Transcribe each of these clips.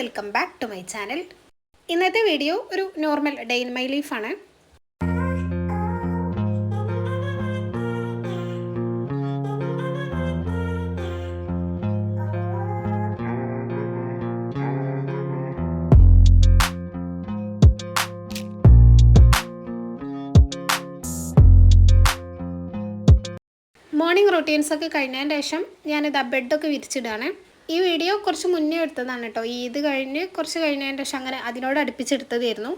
Welcome back to my channel. ഇന്നത്തെ video ഒരു normal day in my ലൈഫാണ്. Morning റൊട്ടീൻസൊക്കെ കഴിഞ്ഞതിന് ശേഷം ഞാനിത് ബെഡൊക്കെ വിരിച്ചിടുകയാണ്. ഈ വീഡിയോ കുറച്ച് മുന്നേ എടുത്തതാണ് കേട്ടോ. ഇത് കഴിഞ്ഞ് കുറച്ച് കഴിഞ്ഞതിന് ശേഷം അങ്ങനെ അതിനോട് അടുപ്പിച്ചെടുത്തതായിരുന്നു.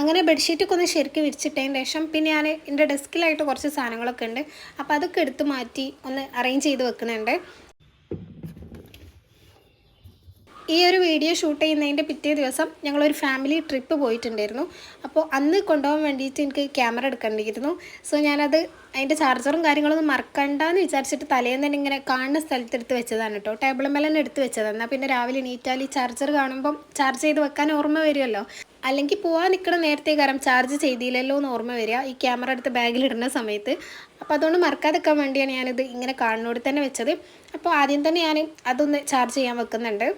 അങ്ങനെ ബെഡ്ഷീറ്റൊക്കെ ഒന്ന് ശരിക്കും വിരിച്ചിട്ടതിന് ശേഷം പിന്നെ ഞാൻ എൻ്റെ ഡെസ്കിലായിട്ട് കുറച്ച് സാധനങ്ങളൊക്കെ ഉണ്ട്. അപ്പോൾ അതൊക്കെ എടുത്ത് മാറ്റി ഒന്ന് അറേഞ്ച് ചെയ്ത് വെക്കുന്നുണ്ട്. ഈ ഒരു വീഡിയോ ഷൂട്ട് ചെയ്യുന്നതിൻ്റെ പിറ്റേ ദിവസം ഞങ്ങളൊരു ഫാമിലി ട്രിപ്പ് പോയിട്ടുണ്ടായിരുന്നു. അപ്പോൾ അന്ന് കൊണ്ടുപോകാൻ വേണ്ടിയിട്ട് എനിക്ക് ക്യാമറ എടുക്കേണ്ടിയിരുന്നു. സോ ഞാനത് അതിൻ്റെ ചാർജറും കാര്യങ്ങളൊന്നും മറക്കണ്ടെന്ന് വിചാരിച്ചിട്ട് തലേന്ന് തന്നെ ഇങ്ങനെ കാണുന്ന സ്ഥലത്ത് എടുത്ത് വെച്ചതാണ് കേട്ടോ. ടേബിൾ മേലെ തന്നെ എടുത്ത് വെച്ചതാണ്. എന്നാൽ പിന്നെ രാവിലെ എണീറ്റാൽ ഈ ചാർജർ കാണുമ്പം ചാർജ് ചെയ്ത് വെക്കാൻ ഓർമ്മ വരുമല്ലോ. അല്ലെങ്കിൽ പോകാൻ നിൽക്കണ നേരത്തെ കാരണം ചാർജ് ചെയ്തില്ലല്ലോ എന്ന് ഓർമ്മ വരിക ഈ ക്യാമറ എടുത്ത് ബാഗിലിടുന്ന സമയത്ത്. അപ്പോൾ അതുകൊണ്ട് മറക്കാതെക്കാൻ വേണ്ടിയാണ് ഞാനിത് ഇങ്ങനെ കാണുന്നോട് തന്നെ വെച്ചത്. അപ്പോൾ ആദ്യം തന്നെ ഞാൻ അതൊന്ന് ചാർജ് ചെയ്യാൻ വെക്കുന്നുണ്ട്.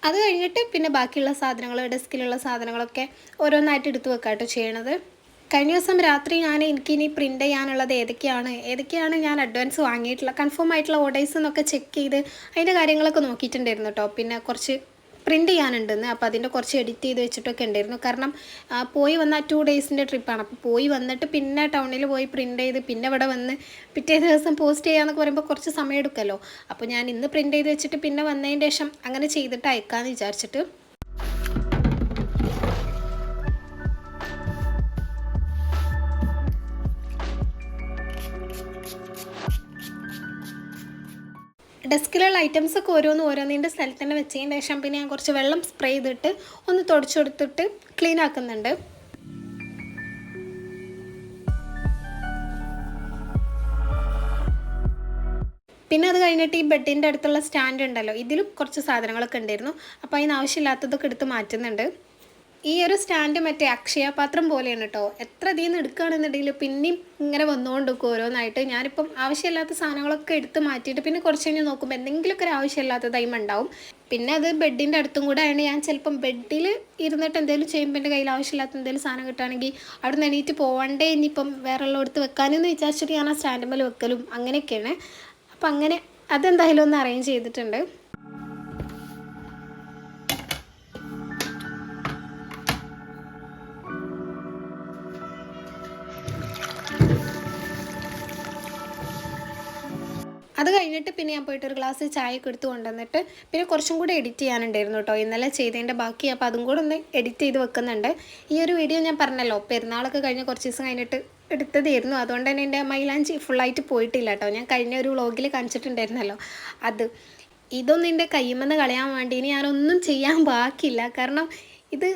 അത് കഴിഞ്ഞിട്ട് പിന്നെ ബാക്കിയുള്ള സാധനങ്ങൾ ഡെസ്കിലുള്ള സാധനങ്ങളൊക്കെ ഓരോന്നായിട്ട് എടുത്തു വെക്കാട്ടോ ചെയ്യണത്. കഴിഞ്ഞ ദിവസം രാത്രി എനിക്കിനി പ്രിൻ്റ് ചെയ്യാനുള്ളത് ഏതൊക്കെയാണ് ഞാൻ അഡ്വാൻസ് വാങ്ങിയിട്ടുള്ള കൺഫേം ആയിട്ടുള്ള ഓർഡേഴ്സ് എന്നൊക്കെ ചെക്ക് ചെയ്ത് അതിൻ്റെ കാര്യങ്ങളൊക്കെ നോക്കിയിട്ടുണ്ടായിരുന്നു കേട്ടോ. പിന്നെ കുറച്ച് പ്രിൻ്റ് ചെയ്യാനുണ്ടെന്ന്. അപ്പോൾ അതിൻ്റെ കുറച്ച് എഡിറ്റ് ചെയ്ത് വെച്ചിട്ടൊക്കെ ഉണ്ടായിരുന്നു. കാരണം പോയി വന്ന 2 ഡേയ്സിൻ്റെ ട്രിപ്പാണ്. അപ്പോൾ പോയി വന്നിട്ട് പിന്നെ ടൗണിൽ പോയി പ്രിൻ്റ് ചെയ്ത് പിന്നെ ഇവിടെ വന്ന് പിറ്റേ ദിവസം പോസ്റ്റ് ചെയ്യാമെന്നൊക്കെ പറയുമ്പോൾ കുറച്ച് സമയം എടുക്കുമല്ലോ. അപ്പോൾ ഞാൻ ഇന്ന് പ്രിൻ്റ് ചെയ്ത് വെച്ചിട്ട് പിന്നെ വന്നതിന് ശേഷം അങ്ങനെ ചെയ്തിട്ട് അയക്കാമെന്ന് വിചാരിച്ചിട്ട്. ഡെസ്കിലുള്ള ഐറ്റംസൊക്കെ ഓരോന്നിൻ്റെ സ്ഥലത്ത് തന്നെ വെച്ചതിന് ശേഷം പിന്നെ ഞാൻ കുറച്ച് വെള്ളം സ്പ്രേ ചെയ്തിട്ട് ഒന്ന് തുടച്ചെടുത്തിട്ട് ക്ലീൻ ആക്കുന്നുണ്ട്. പിന്നെ അത് കഴിഞ്ഞിട്ട് ഈ ബെഡിൻ്റെ അടുത്തുള്ള സ്റ്റാൻഡ് ഉണ്ടല്ലോ, ഇതിലും കുറച്ച് സാധനങ്ങളൊക്കെ ഉണ്ടായിരുന്നു. അപ്പോൾ അതിന് ആവശ്യമില്ലാത്തതൊക്കെ എടുത്ത് മാറ്റുന്നുണ്ട്. ഈ ഒരു സ്റ്റാൻഡ് മറ്റേ അക്ഷയ പാത്രം പോലെയാണ് കേട്ടോ. എത്ര ഇതിൽ നിന്ന് എടുക്കുകയാണെന്നുണ്ടെങ്കിൽ പിന്നെയും ഇങ്ങനെ വന്നുകൊണ്ടിരിക്കും ഓരോന്നായിട്ട്. ഞാനിപ്പം ആവശ്യമില്ലാത്ത സാധനങ്ങളൊക്കെ എടുത്ത് മാറ്റിയിട്ട് പിന്നെ കുറച്ച് കഴിഞ്ഞ് നോക്കുമ്പോൾ എന്തെങ്കിലുമൊക്കെ ഒരു ആവശ്യമില്ലാത്ത ടൈം ഉണ്ടാവും. പിന്നെ അത് ബെഡിൻ്റെ അടുത്തും കൂടെ ആയതുകൊണ്ട് ഞാൻ ചിലപ്പം ബെഡിൽ ഇരുന്നിട്ട് എന്തെങ്കിലും ചെയ്യുമ്പോൾ എൻ്റെ കയ്യിൽ ആവശ്യമില്ലാത്ത എന്തെങ്കിലും സാധനം കിട്ടുകയാണെങ്കിൽ അവിടെ നിന്ന് എണീറ്റ് പോകണ്ടേ ഇനിയിപ്പം വേറെ ഉള്ള എടുത്ത് വെക്കാനെന്ന് വിചാരിച്ചിട്ട് ഞാൻ ആ സ്റ്റാൻഡ് മേൽ വെക്കലും അങ്ങനെയൊക്കെയാണ്. അപ്പം അങ്ങനെ അതെന്തായാലും ഒന്ന് അറേഞ്ച് ചെയ്തിട്ടുണ്ട്. അത് കഴിഞ്ഞിട്ട് പിന്നെ ഞാൻ പോയിട്ട് ഒരു ഗ്ലാസ് ചായയൊക്കെ എടുത്ത് കൊണ്ടുവന്നിട്ട് പിന്നെ കുറച്ചും കൂടെ എഡിറ്റ് ചെയ്യാനുണ്ടായിരുന്നു കേട്ടോ. ഇന്നലെ ചെയ്തതിൻ്റെ ബാക്കി. അപ്പോൾ അതും കൂടെ ഒന്ന് എഡിറ്റ് ചെയ്ത് വെക്കുന്നുണ്ട്. ഈ ഒരു വീഡിയോ ഞാൻ പറഞ്ഞല്ലോ പെരുന്നാളൊക്കെ കഴിഞ്ഞ് കുറച്ച് ദിവസം കഴിഞ്ഞിട്ട് എടുത്തതായിരുന്നു. അതുകൊണ്ട് തന്നെ എൻ്റെ മൈലാഞ്ചി ഫുള്ളായിട്ട് പോയിട്ടില്ല കേട്ടോ. ഞാൻ കഴിഞ്ഞ ഒരു വ്ളോഗിൽ കാണിച്ചിട്ടുണ്ടായിരുന്നല്ലോ ഇതൊന്നും എൻ്റെ കയ്യുമെന്ന് കളയാൻ വേണ്ടി ഇനി ഞാനൊന്നും ചെയ്യാൻ ബാക്കിയില്ല. കാരണം ഇത്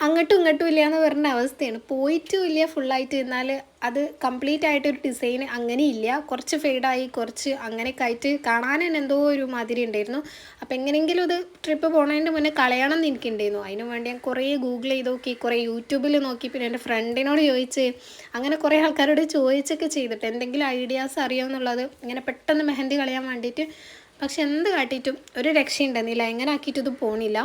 അങ്ങോട്ടും ഇങ്ങോട്ടും ഇല്ല എന്ന് പറഞ്ഞ അവസ്ഥയാണ്. പോയിട്ടും ഇല്ല ഫുള്ളായിട്ട്. എന്നാൽ അത് കംപ്ലീറ്റ് ആയിട്ടൊരു ഡിസൈൻ അങ്ങനെ ഇല്ല. കുറച്ച് ഫെയ്ഡായി കുറച്ച് അങ്ങനെയൊക്കെ ആയിട്ട് കാണാൻ തന്നെ എന്തോ ഒരു മാതിരി ഉണ്ടായിരുന്നു. അപ്പോൾ എങ്ങനെയെങ്കിലും ഇത് ട്രിപ്പ് പോകുന്നതിൻ്റെ മുന്നേ കളയണം എന്ന് എനിക്കുണ്ടായിരുന്നു. അതിന് വേണ്ടി ഞാൻ കുറേ ഗൂഗിൾ ചെയ്ത് നോക്കി, കുറേ യൂട്യൂബിൽ നോക്കി, പിന്നെ എൻ്റെ ഫ്രണ്ടിനോട് ചോദിച്ച് അങ്ങനെ കുറേ ആൾക്കാരോട് ചോദിച്ചൊക്കെ ചെയ്തിട്ട് എന്തെങ്കിലും ഐഡിയാസ് അറിയാമെന്നുള്ളത് ഇങ്ങനെ പെട്ടെന്ന് മെഹന്തി കളയാൻ വേണ്ടിയിട്ട്. പക്ഷെ എന്ത് കാട്ടിയിട്ടും ഒരു രക്ഷയുണ്ടെന്നില്ല. എങ്ങനെ ആക്കിയിട്ടത് പോണില്ല.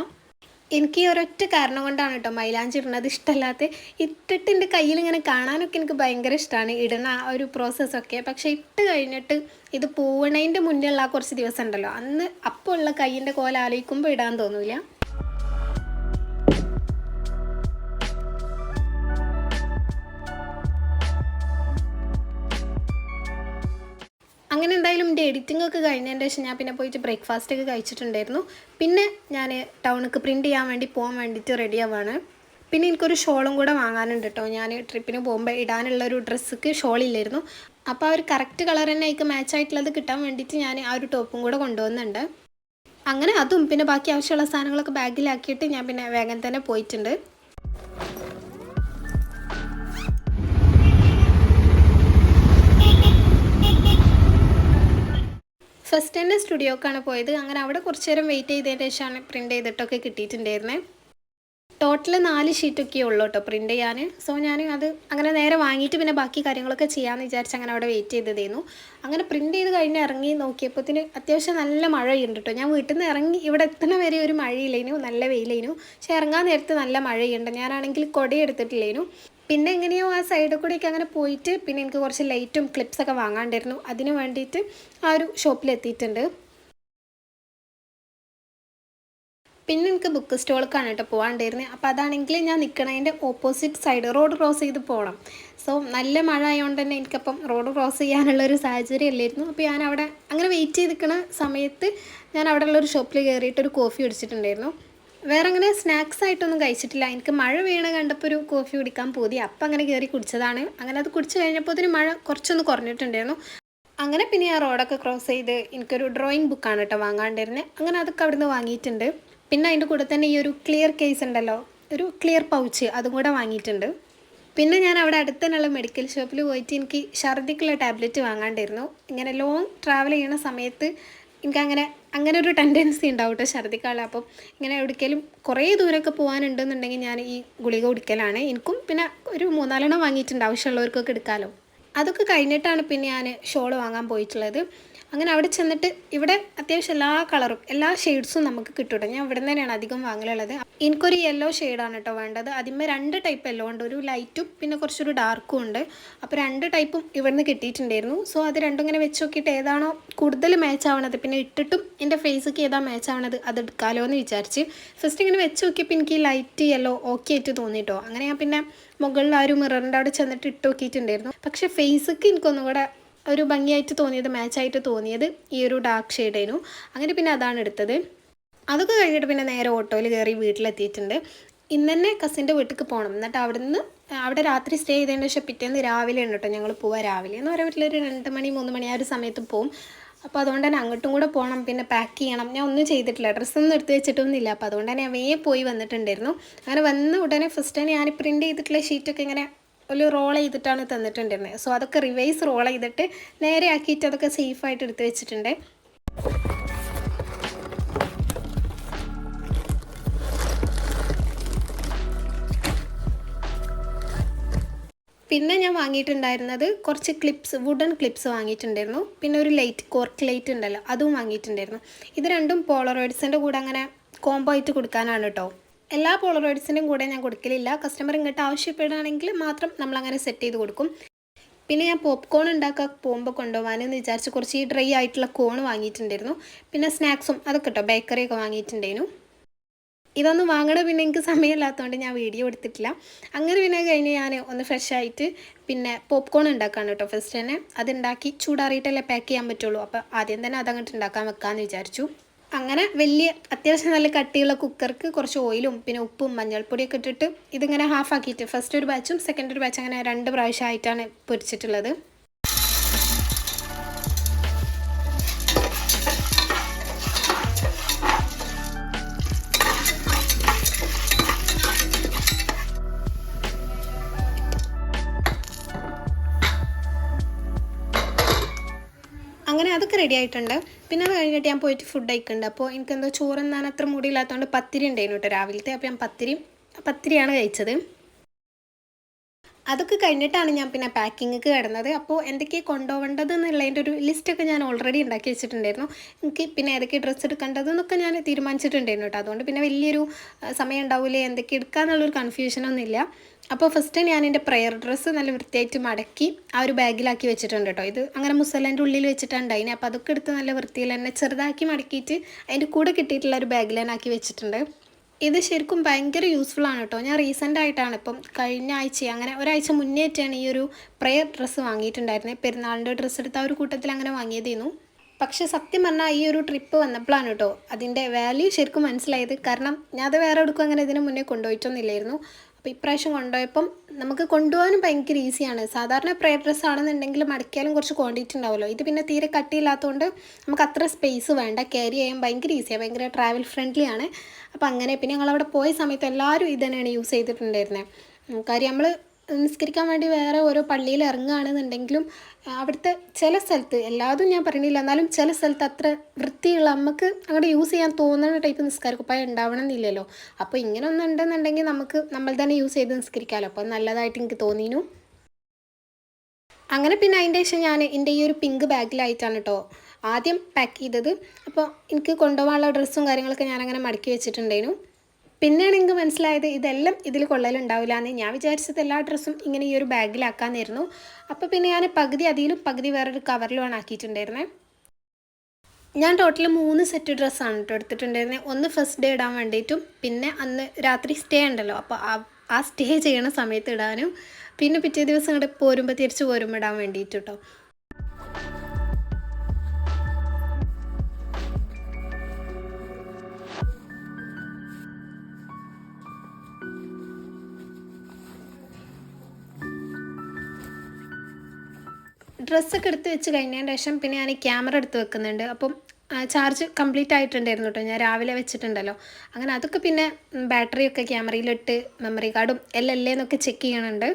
എനിക്ക് ഈ ഒരൊറ്റ കാരണം കൊണ്ടാണ് കേട്ടോ മൈലാഞ്ചി ഇടുന്നത് ഇഷ്ടമല്ലാത്ത. ഇട്ടിട്ട് എൻ്റെ കയ്യിൽ ഇങ്ങനെ കാണാനൊക്കെ എനിക്ക് ഭയങ്കര ഇഷ്ടമാണ് ഇടുന്ന ആ ഒരു പ്രോസസ്സൊക്കെ. പക്ഷേ ഇട്ട് കഴിഞ്ഞിട്ട് ഇത് പൂവണതിൻ്റെ മുന്നേ ഉള്ള ആ കുറച്ച് ദിവസം ഉണ്ടല്ലോ, അന്ന് അപ്പോൾ ഉള്ള കയ്യിൻ്റെ കോല ആലോചിക്കുമ്പോൾ ഇടാൻ തോന്നില്ല. അങ്ങനെ എന്തായാലും എൻ്റെ എഡിറ്റിംഗ് ഒക്കെ കഴിഞ്ഞതിൻ്റെ ശേഷം ഞാൻ പിന്നെ പോയിട്ട് ബ്രേക്ക്ഫാസ്റ്റൊക്കെ കഴിച്ചിട്ടുണ്ടായിരുന്നു. പിന്നെ ഞാൻ ടൗണിലേക്ക് പ്രിൻ്റ് ചെയ്യാൻ വേണ്ടി പോകാൻ വേണ്ടിയിട്ട് റെഡി ആവാണ്. പിന്നെ എനിക്കൊരു ഷോളും കൂടെ വാങ്ങാനുണ്ട് കേട്ടോ. ഞാൻ ട്രിപ്പിന് പോകുമ്പോൾ ഇടാനുള്ളൊരു ഡ്രസ്സക്ക് ഷോളില്ലായിരുന്നു. അപ്പോൾ ആ ഒരു കറക്റ്റ് കളർ തന്നെ അതിക്ക് മാച്ചായിട്ടുള്ളത് കിട്ടാൻ വേണ്ടിയിട്ട് ഞാൻ ആ ഒരു ടോപ്പും കൂടെ കൊണ്ടുവന്നുണ്ട്. അങ്ങനെ അതും പിന്നെ ബാക്കി ആവശ്യമുള്ള സാധനങ്ങളൊക്കെ ബാഗിലാക്കിയിട്ട് ഞാൻ പിന്നെ വേഗം തന്നെ പോയിട്ടുണ്ട്. ഫസ്റ്റ് തന്നെ സ്റ്റുഡിയോക്കാണ് പോയത്. അങ്ങനെ അവിടെ കുറച്ച് നേരം വെയിറ്റ് ചെയ്തതിന് ശേഷമാണ് പ്രിൻ്റ് ചെയ്തിട്ടൊക്കെ കിട്ടിയിട്ടുണ്ടായിരുന്നത്. ടോട്ടൽ 4 ഷീറ്റൊക്കെ ഉള്ളൂ കേട്ടോ പ്രിൻ്റ് ചെയ്യാൻ. സോ ഞാൻ അത് അങ്ങനെ നേരെ വാങ്ങിയിട്ട് പിന്നെ ബാക്കി കാര്യങ്ങളൊക്കെ ചെയ്യാമെന്ന് വിചാരിച്ച് അങ്ങനെ അവിടെ വെയിറ്റ് ചെയ്തതായിരുന്നു. അങ്ങനെ പ്രിൻ്റ് ചെയ്ത് കഴിഞ്ഞ് ഇറങ്ങി നോക്കിയപ്പോഴത്തേന് അത്യാവശ്യം നല്ല മഴയുണ്ട് കേട്ടോ. ഞാൻ വീട്ടിൽ നിന്ന് ഇറങ്ങി ഇവിടെ എത്തുന്ന വരെ ഒരു മഴയില്ലേനു, നല്ല വെയിലേനു. പക്ഷേ ഇറങ്ങാൻ നേരത്ത് നല്ല മഴയുണ്ട്. ഞാനാണെങ്കിൽ കൊട എടുത്തിട്ടില്ലേനു. പിന്നെ എങ്ങനെയോ ആ സൈഡിൽ കൂടെയൊക്കെ അങ്ങനെ പോയിട്ട് പിന്നെ എനിക്ക് കുറച്ച് ലൈറ്റും ക്ലിപ്സൊക്കെ വാങ്ങാണ്ടായിരുന്നു. അതിന് വേണ്ടിയിട്ട് ആ ഒരു ഷോപ്പിലെത്തിയിട്ടുണ്ട്. പിന്നെ എനിക്ക് ബുക്ക് സ്റ്റോൾക്കാണ് കേട്ടോ പോകാണ്ടായിരുന്നത്. അപ്പോൾ അതാണെങ്കിൽ ഞാൻ നിൽക്കണതിൻ്റെ ഓപ്പോസിറ്റ് സൈഡ് റോഡ് ക്രോസ് ചെയ്ത് പോകണം. സോ നല്ല മഴ ആയതുകൊണ്ട് തന്നെ എനിക്കപ്പം റോഡ് ക്രോസ് ചെയ്യാനുള്ളൊരു സാഹചര്യം അല്ലായിരുന്നു. അപ്പോൾ ഞാൻ അവിടെ അങ്ങനെ വെയിറ്റ് ചെയ്ത് നിൽക്കുന്ന സമയത്ത് ഞാൻ അവിടെ ഉള്ളൊരു ഷോപ്പിൽ കയറിയിട്ട് ഒരു കോഫി കുടിച്ചിട്ടുണ്ടായിരുന്നു. വേറെ അങ്ങനെ സ്നാക്സ് ആയിട്ടൊന്നും കഴിച്ചിട്ടില്ല. എനിക്ക് മഴ വീണ കണ്ടപ്പോൾ ഒരു കോഫി കുടിക്കാൻ പോതി. അപ്പം അങ്ങനെ കയറി കുടിച്ചതാണ്. അങ്ങനെ അത് കുടിച്ച് കഴിഞ്ഞപ്പോൾ അതിന് മഴ കുറച്ചൊന്ന് കുറഞ്ഞിട്ടുണ്ടായിരുന്നു. അങ്ങനെ പിന്നെ ആ റോഡൊക്കെ ക്രോസ് ചെയ്ത് എനിക്കൊരു ഡ്രോയിങ് ബുക്കാണ് കേട്ടോ വാങ്ങാണ്ടിരുന്നത്. അങ്ങനെ അതൊക്കെ അവിടുന്ന് വാങ്ങിയിട്ടുണ്ട്. പിന്നെ അതിൻ്റെ കൂടെ തന്നെ ഈ ഒരു ക്ലിയർ കേസ് ഉണ്ടല്ലോ, ഒരു ക്ലിയർ പൗച്ച്, അതും കൂടെ വാങ്ങിയിട്ടുണ്ട്. പിന്നെ ഞാൻ അവിടെ അടുത്ത് തന്നെയുള്ള മെഡിക്കൽ ഷോപ്പിൽ പോയിട്ട് എനിക്ക് ഛർദിക്കുള്ള ടാബ്ലറ്റ് വാങ്ങാണ്ടിരുന്നു. ഇങ്ങനെ ലോങ് ട്രാവൽ ചെയ്യുന്ന സമയത്ത് എനിക്കങ്ങനെ അങ്ങനെ ഒരു ടെൻഡൻസി ഉണ്ടാവും കേട്ടോ ഛർദിക്കാനുള്ള. അപ്പം ഇങ്ങനെ എവിടേക്കെങ്കിലും കുറേ ദൂരമൊക്കെ പോകാനുണ്ടെന്നുണ്ടെങ്കിൽ ഞാൻ ഈ ഗുളിക കുടിക്കലാണ്. എനിക്കും പിന്നെ ഒരു 3-4 വാങ്ങിയിട്ടുണ്ട്, ആവശ്യമുള്ളവർക്കൊക്കെ എടുക്കാമല്ലോ. അതൊക്കെ കഴിഞ്ഞിട്ടാണ് പിന്നെ ഞാൻ ഷോൾ വാങ്ങാൻ പോയിട്ടുള്ളത്. അങ്ങനെ അവിടെ ചെന്നിട്ട് ഇവിടെ അത്യാവശ്യം എല്ലാ കളറും എല്ലാ ഷെയ്ഡ്സും നമുക്ക് കിട്ടും. ഞാൻ ഇവിടെ തന്നെയാണ് അധികം വാങ്ങലുള്ളത്. എനിക്കൊരു യെല്ലോ ഷെയ്ഡാണ് കേട്ടോ വേണ്ടത്. അതിന്മേൽ 2 ടൈപ്പ് യെല്ലോ ഉണ്ട്, ഒരു ലൈറ്റും പിന്നെ കുറച്ചൊരു ഡാർക്കും ഉണ്ട്. അപ്പോൾ 2 ടൈപ്പും ഇവിടുന്ന് കിട്ടിയിട്ടുണ്ടായിരുന്നു. സോ അത് രണ്ടും ഇങ്ങനെ വെച്ച് നോക്കിയിട്ട് ഏതാണോ കൂടുതൽ മാച്ച് ആവണത്, പിന്നെ ഇട്ടിട്ടും എൻ്റെ ഫേസൊക്കെ ഏതാ മാച്ച് ആവണത് അത് എടുക്കാമല്ലോ എന്ന് വിചാരിച്ച് ഫസ്റ്റ് ഇങ്ങനെ വെച്ച് നോക്കിയപ്പോൾ എനിക്ക് ഈ ലൈറ്റ് യെല്ലോ ഓക്കെ ആയിട്ട് തോന്നിട്ടോ. അങ്ങനെ ഞാൻ പിന്നെ മുകളിൽ ആ ഒരു മിററിൻ്റെ അവിടെ ചെന്നിട്ട് ഇട്ട് നോക്കിയിട്ടുണ്ടായിരുന്നു. പക്ഷേ ഫേസൊക്കെ എനിക്കൊന്നും കൂടെ ഒരു ഭംഗിയായിട്ട് തോന്നിയത്, മാച്ചായിട്ട് തോന്നിയത് ഈ ഒരു ഡാർക്ക് ഷെയ്ഡായിരുന്നു. അങ്ങനെ പിന്നെ അതാണ് എടുത്തത്. അതൊക്കെ കഴിഞ്ഞിട്ട് പിന്നെ നേരെ ഓട്ടോയിൽ കയറി വീട്ടിലെത്തിയിട്ടുണ്ട്. ഇന്ന് തന്നെ കസിൻ്റെ വീട്ടിലേക്ക് പോകണം. എന്നിട്ട് അവിടെ രാത്രി സ്റ്റേ ചെയ്തതിന് ശേഷം പിറ്റേന്ന് രാവിലെ ഉണ്ട് കേട്ടോ ഞങ്ങൾ പോവാം. രാവിലെ എന്ന് പറയാൻ പറ്റില്ല, ഒരു 2 മണി 3 മണി ആ ഒരു സമയത്ത് പോവും. അപ്പോൾ അതുകൊണ്ട് തന്നെ അങ്ങോട്ടും കൂടെ പോകണം, പിന്നെ പാക്ക് ചെയ്യണം. ഞാൻ ഒന്നും ചെയ്തിട്ടില്ല, ഡ്രസ്സൊന്നും എടുത്ത് വെച്ചിട്ടൊന്നുമില്ല. അപ്പോൾ അതുകൊണ്ട് തന്നെ ഞാൻ വേഗം പോയി വന്നിട്ടുണ്ടായിരുന്നു. അങ്ങനെ വന്ന ഉടനെ ഫസ്റ്റ് തന്നെ ഞാൻ പ്രിൻ്റ് ചെയ്തിട്ടുള്ള ഷീറ്റൊക്കെ ഇങ്ങനെ ഒരു റോൾ ചെയ്തിട്ടാണ് തന്നിട്ടുണ്ടായിരുന്നത്. സോ അതൊക്കെ റിവൈസ് റോൾ ചെയ്തിട്ട് നേരെ ആക്കിയിട്ട് അതൊക്കെ സേഫായിട്ട് എടുത്ത് വെച്ചിട്ടുണ്ട്. പിന്നെ ഞാൻ വാങ്ങിയിട്ടുണ്ടായിരുന്നത് കുറച്ച് ക്ലിപ്സ്, വുഡൻ ക്ലിപ്സ് വാങ്ങിയിട്ടുണ്ടായിരുന്നു. പിന്നെ ഒരു ലൈറ്റ്, കോർക്ക് ലൈറ്റ് ഉണ്ടല്ലോ, അതും വാങ്ങിയിട്ടുണ്ടായിരുന്നു. ഇത് രണ്ടും പോളറോയിഡ്സിൻ്റെ കൂടെ അങ്ങനെ കോംബോ ആയിട്ട് കൊടുക്കാനാണ് കേട്ടോ. എല്ലാ പോളറോയിഡ്സിൻ്റെയും കൂടെ ഞാൻ കൊടുക്കലില്ല. കസ്റ്റമർ ഇങ്ങോട്ട് ആവശ്യപ്പെടുകയാണെങ്കിൽ മാത്രം നമ്മളങ്ങനെ സെറ്റ് ചെയ്ത് കൊടുക്കും. പിന്നെ ഞാൻ പോപ്കോൺ ഉണ്ടാക്കാൻ പോകുമ്പോൾ കൊണ്ടുപോകാനെന്ന് വിചാരിച്ച് കുറച്ച് ഈ ഡ്രൈ ആയിട്ടുള്ള കോൺ വാങ്ങിയിട്ടുണ്ടായിരുന്നു. പിന്നെ സ്നാക്സും അതൊക്കെ കേട്ടോ, ബേക്കറിയൊക്കെ വാങ്ങിയിട്ടുണ്ടായിരുന്നു. ഇതൊന്നും വാങ്ങണം പിന്നെ എനിക്ക് സമയമില്ലാത്തതുകൊണ്ട് ഞാൻ വീഡിയോ എടുത്തിട്ടില്ല. അങ്ങനെ പിന്നെ കഴിഞ്ഞ് ഞാൻ ഒന്ന് ഫ്രഷ് ആയിട്ട് പിന്നെ പോപ്കോൺ ഉണ്ടാക്കാണ് കേട്ടോ ഫസ്റ്റ് തന്നെ. അതുണ്ടാക്കി ചൂടാറിയിട്ടല്ലേ പാക്ക് ചെയ്യാൻ പറ്റുള്ളൂ. അപ്പോൾ ആദ്യം തന്നെ അതങ്ങോട്ട് ഉണ്ടാക്കാൻ വെക്കാമെന്ന് വിചാരിച്ചു. അങ്ങനെ വലിയ അത്യാവശ്യം നല്ല കട്ടിയുള്ള കുക്കർക്ക് കുറച്ച് ഓയിലും പിന്നെ ഉപ്പും മഞ്ഞൾപ്പൊടിയൊക്കെ ഇട്ടിട്ട് ഇതിങ്ങനെ ഹാഫാക്കിയിട്ട് ഫസ്റ്റ് ഒരു ബാച്ചും സെക്കൻഡ് ഒരു ബാച്ച് അങ്ങനെ 2 പ്രാവശ്യമായിട്ടാണ് പൊരിച്ചിട്ടുള്ളത്. അങ്ങനെ അതൊക്കെ റെഡി ആയിട്ടുണ്ട്. പിന്നെ അത് കഴിഞ്ഞിട്ട് ഞാൻ പോയിട്ട് ഫുഡ് കഴിക്കുന്നുണ്ട്. അപ്പോൾ എനിക്കെന്തോ ചോറുന്നാൻ അത്ര മൂടിയില്ലാത്തതുകൊണ്ട് പത്തിരി ഉണ്ടായിരുന്നു കേട്ടോ രാവിലത്തെ. അപ്പോൾ ഞാൻ പത്തിരിയാണ് കഴിച്ചത്. അതൊക്കെ കഴിഞ്ഞിട്ടാണ് ഞാൻ പിന്നെ പാക്കിങ്ങിക്ക് കിടന്നത്. അപ്പോൾ എന്തൊക്കെയാണ് കൊണ്ടുപോകേണ്ടത് എന്നുള്ളതിൻ്റെ ഒരു ലിസ്റ്റൊക്കെ ഞാൻ ഓൾറെഡി ഉണ്ടാക്കി വെച്ചിട്ടുണ്ടായിരുന്നു. എനിക്ക് പിന്നെ ഏതൊക്കെ ഡ്രസ്സ് എടുക്കേണ്ടതെന്നൊക്കെ ഞാൻ തീരുമാനിച്ചിട്ടുണ്ടായിരുന്നു കേട്ടോ. അതുകൊണ്ട് പിന്നെ വലിയൊരു സമയം ഉണ്ടാവില്ലേ എന്തൊക്കെ എടുക്കാമെന്നുള്ളൊരു കൺഫ്യൂഷനൊന്നും ഇല്ല. അപ്പോൾ ഫസ്റ്റ് ഞാൻ എൻ്റെ പ്രെയർ ഡ്രസ്സ് നല്ല വൃത്തിയായിട്ട് മടക്കി ആ ഒരു ബാഗിലാക്കി വെച്ചിട്ടുണ്ട് കേട്ടോ. ഇത് അങ്ങനെ മുസലേൻ്റെ ഉള്ളിൽ വെച്ചിട്ടുണ്ട് അതിനെ. അപ്പോൾ അതൊക്കെ എടുത്ത് നല്ല വൃത്തിയിൽ തന്നെ ചെറുതാക്കി മടക്കിയിട്ട് അതിൻ്റെ കൂടെ കിട്ടിയിട്ടുള്ള ഒരു ബാഗിൽ തന്നെ ആക്കി വെച്ചിട്ടുണ്ട്. ഇത് ശരിക്കും ഭയങ്കര യൂസ്ഫുള്ളാണ് കേട്ടോ. ഞാൻ റീസെൻ്റായിട്ടാണ് ഇപ്പം കഴിഞ്ഞ ആഴ്ച അങ്ങനെ ഒരാഴ്ച മുന്നേറ്റാണ് ഈ ഒരു പ്രെയർ ഡ്രസ്സ് വാങ്ങിയിട്ടുണ്ടായിരുന്നത്. പെരുന്നാളിൻ്റെ ഡ്രസ്സ് എടുത്ത ആ ഒരു കൂട്ടത്തിൽ അങ്ങനെ വാങ്ങിയതായിരുന്നു. പക്ഷേ സത്യം പറഞ്ഞാൽ ഈ ഒരു ട്രിപ്പ് വന്നപ്പോഴാണ് കേട്ടോ അതിൻ്റെ വാല്യൂ ശരിക്കും മനസ്സിലായത്. കാരണം ഞാൻ അത് വേറെ എടുക്കും അങ്ങനെ ഇതിന് മുന്നേ കൊണ്ടുപോയിട്ടൊന്നുമില്ലായിരുന്നു. അപ്പോൾ ഇപ്രാവശ്യം കൊണ്ടുപോയപ്പം നമുക്ക് കൊണ്ടുപോകാനും ഭയങ്കര ഈസിയാണ്. സാധാരണ പ്രയർ ഡ്രസ്സ് ആണെന്നുണ്ടെങ്കിൽ മടക്കിയാലും കുറച്ച് ക്വാണ്ടിറ്റി ഉണ്ടാവുമല്ലോ. ഇത് പിന്നെ തീരെ കട്ടിയില്ലാത്തതുകൊണ്ട് നമുക്ക് അത്ര സ്പേസ് വേണ്ട, ക്യാരി ചെയ്യാൻ ഭയങ്കര ഈസിയാണ്, ഭയങ്കര ട്രാവൽ ഫ്രണ്ട്ലി ആണ്. അപ്പോൾ അങ്ങനെ പിന്നെ ഞങ്ങളവിടെ പോയ സമയത്ത് എല്ലാവരും ഇത് തന്നെയാണ് യൂസ് ചെയ്തിട്ടുണ്ടായിരുന്നത്. കാര്യം നമ്മൾ നിസ്കരിക്കാൻ വേണ്ടി വേറെ ഓരോ പള്ളിയിൽ ഇറങ്ങുകയാണെന്നുണ്ടെങ്കിലും അവിടുത്തെ ചില സ്ഥലത്ത്, എല്ലാതും ഞാൻ പറയണില്ല, എന്നാലും ചില സ്ഥലത്ത് അത്ര വൃത്തിയുള്ള നമുക്ക് അങ്ങോട്ട് യൂസ് ചെയ്യാൻ തോന്നുന്ന ടൈപ്പ് നിസ്കാരക്കുപ്പായം ഉണ്ടാവണം എന്നില്ലല്ലോ. അപ്പോൾ ഇങ്ങനെ ഒന്നും ഉണ്ടെന്നുണ്ടെങ്കിൽ നമുക്ക് നമ്മൾ തന്നെ യൂസ് ചെയ്ത് നിസ്കരിക്കാമല്ലോ. അപ്പോൾ നല്ലതായിട്ട് എനിക്ക് തോന്നിയിരുന്നു. അങ്ങനെ പിന്നെ അതിൻ്റെ ശേഷം ഞാൻ എൻ്റെ ഈ ഒരു പിങ്ക് ബാഗിലായിട്ടാണ് കേട്ടോ ആദ്യം പാക്ക് ചെയ്തത്. അപ്പോൾ എനിക്ക് കൊണ്ടുപോകാനുള്ള ഡ്രസ്സും കാര്യങ്ങളൊക്കെ ഞാനങ്ങനെ മടക്കി വെച്ചിട്ടുണ്ടായിരുന്നു. പിന്നെയാണ് എനിക്ക് മനസ്സിലായത് ഇതെല്ലാം ഇതിൽ കൊള്ളലുണ്ടാവില്ല എന്ന്. ഞാൻ വിചാരിച്ചത് എല്ലാ ഡ്രസ്സും ഇങ്ങനെ ഈ ഒരു ബാഗിലാക്കാമെന്നായിരുന്നു. അപ്പോൾ പിന്നെ ഞാൻ പകുതി അതിലും പകുതി വേറൊരു കവറിലുമാണ് ആക്കിയിട്ടുണ്ടായിരുന്നത്. ഞാൻ ടോട്ടൽ 3 സെറ്റ് ഡ്രസ്സാണ് കേട്ടോ എടുത്തിട്ടുണ്ടായിരുന്നത്. ഒന്ന് ഫസ്റ്റ് ഡേ ഇടാൻ വേണ്ടിയിട്ടും, പിന്നെ അന്ന് രാത്രി സ്റ്റേ ഉണ്ടല്ലോ, അപ്പോൾ ആ സ്റ്റേ ചെയ്യണ സമയത്ത് ഇടാനും, പിന്നെ പിറ്റേ ദിവസം ഇങ്ങോട്ട് പോരുമ്പോൾ തിരിച്ച് പോരുമ്പോൾ ഇടാൻ വേണ്ടിയിട്ട് കേട്ടോ. ഡ്രസ്സൊക്കെ എടുത്ത് വെച്ച് കഴിഞ്ഞതിന് ശേഷം പിന്നെ ഞാൻ ക്യാമറ എടുത്ത് വെക്കുന്നുണ്ട്. അപ്പം ചാർജ് കംപ്ലീറ്റ് ആയിട്ടുണ്ടായിരുന്നു കേട്ടോ, ഞാൻ രാവിലെ വെച്ചിട്ടുണ്ടല്ലോ. അങ്ങനെ അതൊക്കെ പിന്നെ ബാറ്ററിയൊക്കെ ക്യാമറയിലിട്ട് മെമ്മറി കാർഡും എല്ലാം അല്ലേന്നൊക്കെ ചെക്ക് ചെയ്യണുണ്ട്.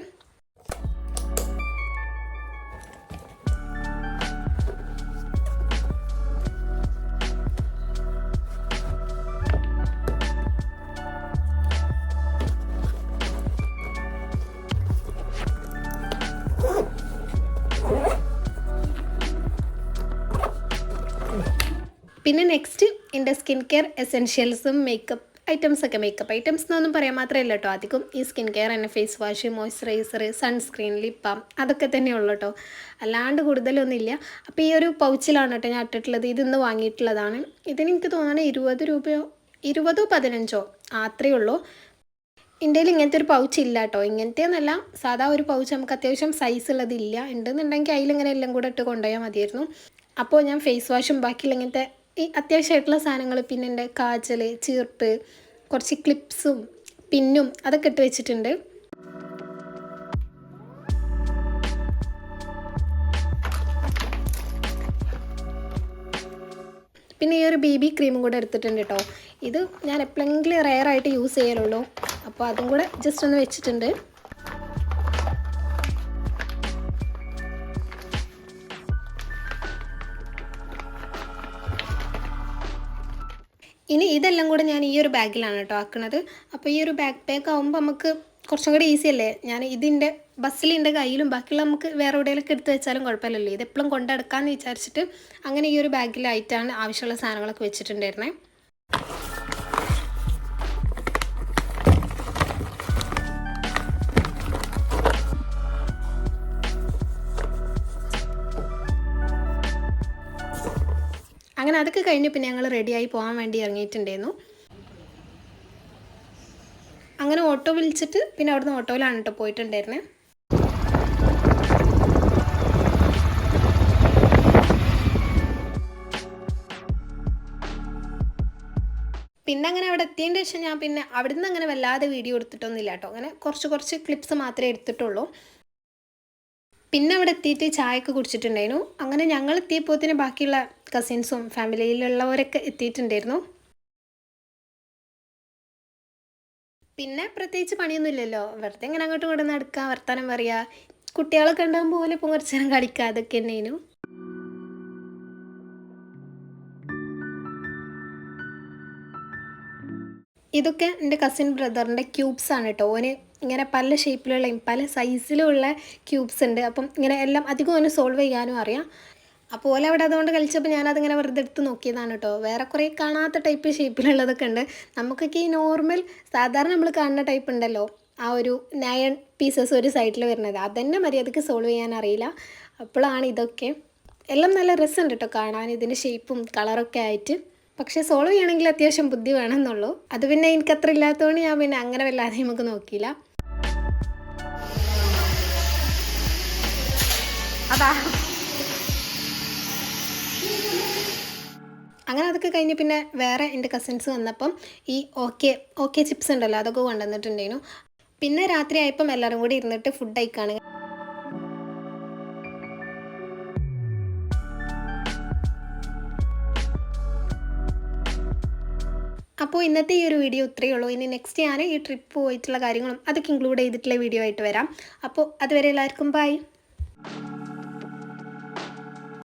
പിന്നെ നെക്സ്റ്റ് എൻ്റെ സ്കിൻ കെയർ എസെൻഷ്യൽസും മേക്കപ്പ് ഐറ്റംസൊക്കെ. മേക്കപ്പ് ഐറ്റംസ് എന്നൊന്നും പറയാൻ മാത്രമല്ല കേട്ടോ, അധികം ഈ സ്കിൻ കെയർ തന്നെ face wash, moisturiser, sunscreen, lip balm അതൊക്കെ തന്നെയുള്ളൂ കേട്ടോ, അല്ലാണ്ട് കൂടുതലൊന്നുമില്ല. അപ്പോൾ ഈ ഒരു പൗച്ചിലാണ് കേട്ടോ ഞാൻ ഇട്ടിട്ടുള്ളത്. ഇതിന്ന് വാങ്ങിയിട്ടുള്ളതാണ്. ഇതിന് എനിക്ക് തോന്നുന്നത് 20 രൂപയോ 20 15 അത്രയേ ഉള്ളൂ. ഇന്ത്യയിൽ ഇങ്ങനത്തെ ഒരു പൗച്ച് ഇല്ല കേട്ടോ. ഇങ്ങനത്തെ ഒന്നല്ല, സാധാ ഒരു പൗച്ച് നമുക്ക് അത്യാവശ്യം സൈസ് ഉള്ളതില്ല. ഉണ്ടെന്നുണ്ടെങ്കിൽ അതിലിങ്ങനെ എല്ലാം കൂടെ ഇട്ട് കൊണ്ടുപോയാൽ മതിയായിരുന്നു. അപ്പോൾ ഞാൻ ഫേസ് വാഷും ബാക്കിയുള്ള ഇങ്ങനത്തെ ഈ അത്യാവശ്യമായിട്ടുള്ള സാധനങ്ങൾ, പിന്നെ എൻ്റെ കാജൽ, ചീർപ്പ്, കുറച്ച് ക്ലിപ്സും പിന്നും അതൊക്കെ ഇട്ട് വെച്ചിട്ടുണ്ട്. പിന്നെ ഈ ഒരു BB ക്രീമും കൂടെ എടുത്തിട്ടുണ്ട് കേട്ടോ. ഇത് ഞാൻ എപ്പോഴെങ്കിലും റെയറായിട്ട് യൂസ് ചെയ്യലുള്ളൂ, അപ്പോൾ അതും കൂടെ ജസ്റ്റ് ഒന്ന് വെച്ചിട്ടുണ്ട്. ഇനി ഇതെല്ലാം കൂടെ ഞാൻ ഈ ഒരു ബാഗിലാണ് കേട്ടോ ആക്കുന്നത്. അപ്പോൾ ഈ ഒരു ബാക്ക് പാക്ക് ആകുമ്പോൾ നമുക്ക് കുറച്ചും കൂടി ഈസി അല്ലേ. ഞാൻ ഇതിൻ്റെ ബസ്സിലിൻ്റെ കയ്യിലും ബാക്കിയുള്ള നമുക്ക് വേറെ എവിടെയെങ്കിലൊക്കെ എടുത്ത് വെച്ചാലും കുഴപ്പമില്ലല്ലോ. ഇതെപ്പോഴും കൊണ്ടെടുക്കാമെന്ന് വിചാരിച്ചിട്ട് അങ്ങനെ ഈ ഒരു ബാഗിലായിട്ടാണ് ആവശ്യമുള്ള സാധനങ്ങളൊക്കെ വെച്ചിട്ടുണ്ടായിരുന്നത്. അങ്ങനെ അതൊക്കെ കഴിഞ്ഞ് പിന്നെ ഞങ്ങൾ റെഡിയായി പോകാൻ വേണ്ടി ഇറങ്ങിയിട്ടുണ്ടായിരുന്നു. അങ്ങനെ ഓട്ടോ വിളിച്ചിട്ട് പിന്നെ അവിടുന്ന് ഓട്ടോയിലാണ് കേട്ടോ പോയിട്ടുണ്ടായിരുന്നത്. പിന്നെ അങ്ങനെ അവിടെ എത്തിയതിൻ്റെ ശേഷം ഞാൻ പിന്നെ അവിടുന്ന് അങ്ങനെ വല്ലാതെ വീഡിയോ എടുത്തിട്ടൊന്നുമില്ല കേട്ടോ. അങ്ങനെ കുറച്ച് ക്ലിപ്സ് മാത്രമേ എടുത്തിട്ടുള്ളൂ. പിന്നെ അവിടെ എത്തിയിട്ട് ചായയൊക്കെ കുടിച്ചിട്ടുണ്ടായിരുന്നു. അങ്ങനെ ഞങ്ങൾ എത്തിയപ്പോഴത്തേന് ബാക്കിയുള്ള കസിൻസും ഫാമിലിയിലുള്ളവരൊക്കെ എത്തിയിട്ടുണ്ടായിരുന്നു. പിന്നെ പ്രത്യേകിച്ച് പണിയൊന്നുമില്ലല്ലോ, വെറുതെ ഇങ്ങനെ അങ്ങോട്ടും ഇങ്ങോട്ടും നടക്കുക, വർത്താനം പറയുക, കുട്ടികളൊക്കെ ഉണ്ടാകുമ്പോൾ പോലെ ഇപ്പം കുറച്ച് നേരം കളിക്കുക, അതൊക്കെ തന്നെയായിരുന്നു. ഇതൊക്കെ എൻ്റെ കസിൻ ബ്രദറിൻ്റെ ക്യൂബ്സാണ് കേട്ടോ. ഓന് ഇങ്ങനെ പല ഷേപ്പിലുള്ളയും പല സൈസിലുള്ള ക്യൂബ്സ് ഉണ്ട്. അപ്പം ഇങ്ങനെ എല്ലാം അധികം ഓന് സോൾവ് ചെയ്യാനും അറിയാം. അപ്പോൾ ഓല അവിടെ അതുകൊണ്ട് കളിച്ചപ്പോൾ ഞാനതിങ്ങനെ വെറുതെ എടുത്ത് നോക്കിയതാണ് കേട്ടോ. വേറെ കുറേ കാണാത്ത ടൈപ്പ് ഷേപ്പിലുള്ളതൊക്കെ ഉണ്ട്. നമുക്കൊക്കെ ഈ നോർമൽ സാധാരണ നമ്മൾ കാണുന്ന ടൈപ്പ് ഉണ്ടല്ലോ, ആ ഒരു 9 പീസസ് ഒരു സൈഡിൽ വരുന്നത്, അതന്നെ മര്യാദയ്ക്ക് സോൾവ് ചെയ്യാൻ അറിയില്ല. അപ്പോഴാണ് ഇതൊക്കെ എല്ലാം നല്ല രസമുണ്ട് കേട്ടോ കാണാൻ, ഇതിൻ്റെ ഷേപ്പും കളറൊക്കെ ആയിട്ട്. പക്ഷേ സോൾവ് ചെയ്യണമെങ്കിൽ അത്യാവശ്യം ബുദ്ധി വേണമെന്നുള്ളൂ. അത് പിന്നെ എനിക്കത്ര ഇല്ലാത്തതുകൊണ്ട് ഞാൻ പിന്നെ അങ്ങനെ വല്ലാതെ നമുക്ക് നോക്കിയില്ല. അതാ അങ്ങനെ അതൊക്കെ കഴിഞ്ഞ് പിന്നെ വേറെ എൻ്റെ കസിൻസ് വന്നപ്പം ഈ ഓക്കെ ചിപ്സ് ഉണ്ടല്ലോ അതൊക്കെ കൊണ്ടുവന്നിട്ടുണ്ടായിരുന്നു. പിന്നെ രാത്രി ആയപ്പം എല്ലാവരും കൂടി ഇരുന്നിട്ട് ഫുഡ് കഴിക്കാണ്. അപ്പോൾ ഇന്നത്തെ ഈ ഒരു വീഡിയോ ഇത്രയേ ഉള്ളൂ. ഇനി നെക്സ്റ്റ് ഞാൻ ഈ ട്രിപ്പ് പോയിട്ടുള്ള കാര്യങ്ങളും അതൊക്കെ ഇൻക്ലൂഡ് ചെയ്തിട്ടുള്ള വീഡിയോ ആയിട്ട് വരാം. അപ്പോൾ അതുവരെ എല്ലാവർക്കും ബൈ.